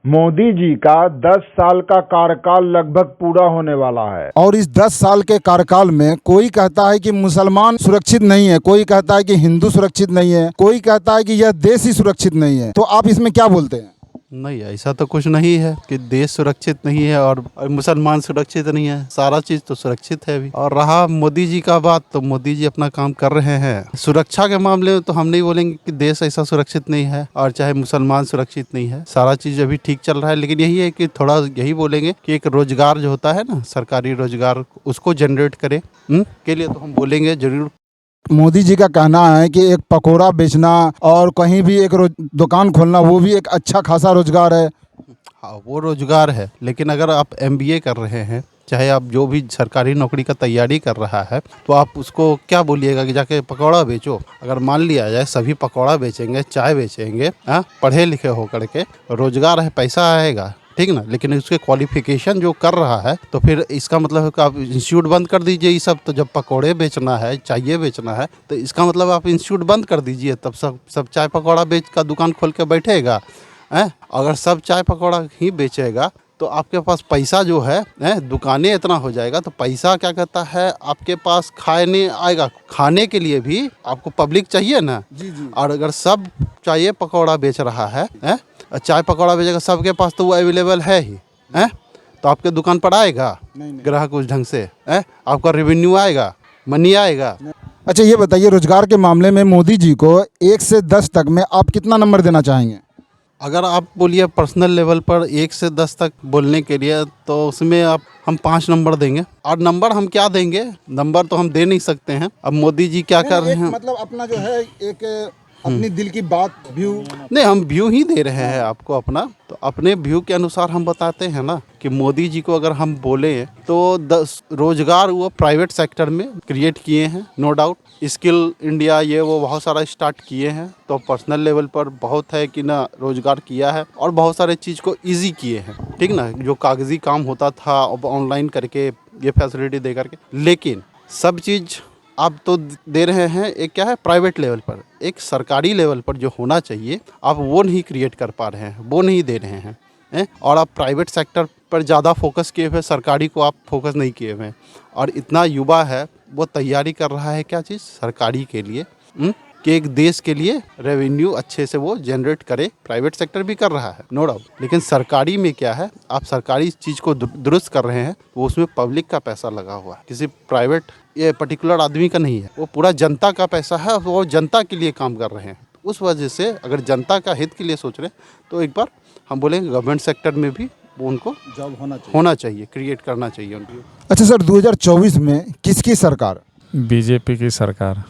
मोदी जी का 10 साल का कार्यकाल लगभग पूरा होने वाला है और इस 10 साल के कार्यकाल में कोई कहता है कि मुसलमान सुरक्षित नहीं है, कोई कहता है कि हिंदू सुरक्षित नहीं है, कोई कहता है कि यह देश ही सुरक्षित नहीं है। तो आप इसमें क्या बोलते हैं? नहीं, ऐसा तो कुछ नहीं है कि देश सुरक्षित नहीं है और मुसलमान सुरक्षित नहीं है। सारा चीज़ तो सुरक्षित है अभी। और रहा मोदी जी का बात, तो मोदी जी अपना काम कर रहे हैं। सुरक्षा के मामले में तो हम नहीं बोलेंगे कि देश ऐसा सुरक्षित नहीं है और चाहे मुसलमान सुरक्षित नहीं है। सारा चीज़ अभी ठीक चल रहा है। लेकिन यही है कि थोड़ा यही बोलेंगे कि एक रोजगार जो होता है ना, सरकारी रोजगार, उसको जनरेट करे के लिए तो हम बोलेंगे जरूर। मोदी जी का कहना है कि एक पकोड़ा बेचना और कहीं भी एक दुकान खोलना, वो भी एक अच्छा खासा रोजगार है। हाँ, वो रोजगार है। लेकिन अगर आप MBA कर रहे हैं, चाहे आप जो भी सरकारी नौकरी का तैयारी कर रहा है, तो आप उसको क्या बोलिएगा कि जाके पकौड़ा बेचो। अगर मान लिया जाए सभी पकौड़ा बेचेंगे, चाय बेचेंगे, पढ़े लिखे होकर के, रोजगार है, पैसा आएगा, ठीक ना। लेकिन उसके क्वालिफिकेशन जो कर रहा है, तो फिर इसका मतलब है कि आप इंस्टीट्यूट बंद कर दीजिए। ये सब तो जब पकौड़े बेचना है, चाय बेचना है, तो इसका मतलब आप इंस्टीट्यूट बंद कर दीजिए। तब सब चाय पकौड़ा बेच का दुकान खोल के बैठेगा। अगर सब चाय पकौड़ा ही बेचेगा तो आपके पास पैसा जो है, दुकानें इतना हो जाएगा, तो पैसा क्या कहता है आपके पास खाने आएगा। खाने के लिए भी आपको पब्लिक चाहिए ना। जी। और अगर सब चाय पकौड़ा बेच रहा है, चाय पकौड़ा बेचेगा, सबके पास तो वो अवेलेबल है ही, तो आपके दुकान पर आएगा ग्राहक उस ढंग से, आपका रेवेन्यू आएगा, मनी आएगा। अच्छा, ये बताइए, रोजगार के मामले में मोदी जी को 1 से 10 तक में आप कितना नंबर देना चाहेंगे? अगर आप बोलिए पर्सनल लेवल पर 1 से 10 तक बोलने के लिए, तो उसमें हम 5 नंबर देंगे। और नंबर हम क्या देंगे, नंबर तो हम दे नहीं सकते हैं। अब मोदी जी क्या कर रहे हैं, मतलब अपना जो है एक अपनी दिल की बात, व्यू। नहीं, हम व्यू ही दे रहे हैं आपको अपना। तो अपने व्यू के अनुसार हम बताते हैं ना कि मोदी जी को अगर हम बोले तो 10 रोजगार वो प्राइवेट सेक्टर में क्रिएट किए हैं, नो डाउट। स्किल इंडिया ये वो बहुत सारा स्टार्ट किए हैं। तो पर्सनल लेवल पर बहुत है कि ना रोजगार किया है, और बहुत सारे चीज़ को इजी किए हैं, ठीक ना। जो कागजी काम होता था अब ऑनलाइन करके ये फैसिलिटी दे करके। लेकिन सब चीज़ आप तो दे रहे हैं, एक क्या है प्राइवेट लेवल पर, एक सरकारी लेवल पर जो होना चाहिए आप वो नहीं क्रिएट कर पा रहे हैं, वो नहीं दे रहे हैं। और आप प्राइवेट सेक्टर पर ज़्यादा फोकस किए हुए, सरकारी को आप फोकस नहीं किए हुए। और इतना युवा है वो तैयारी कर रहा है क्या चीज़, सरकारी के लिए, कि एक देश के लिए रेवेन्यू अच्छे से वो जनरेट करे। प्राइवेट सेक्टर भी कर रहा है, नो डाउट। लेकिन सरकारी में क्या है, आप सरकारी चीज़ को दुरुस्त कर रहे हैं, वो उसमें पब्लिक का पैसा लगा हुआ है, किसी प्राइवेट ये पर्टिकुलर आदमी का नहीं है। वो पूरा जनता का पैसा है, वो जनता के लिए काम कर रहे हैं। उस वजह से अगर जनता का हित के लिए सोच रहे हैं, तो एक बार हम बोलेंगे गवर्नमेंट सेक्टर में भी वो उनको जॉब होना चाहिए, क्रिएट करना चाहिए उनको। अच्छा सर, 2024 में किसकी सरकार? बीजेपी की सरकार।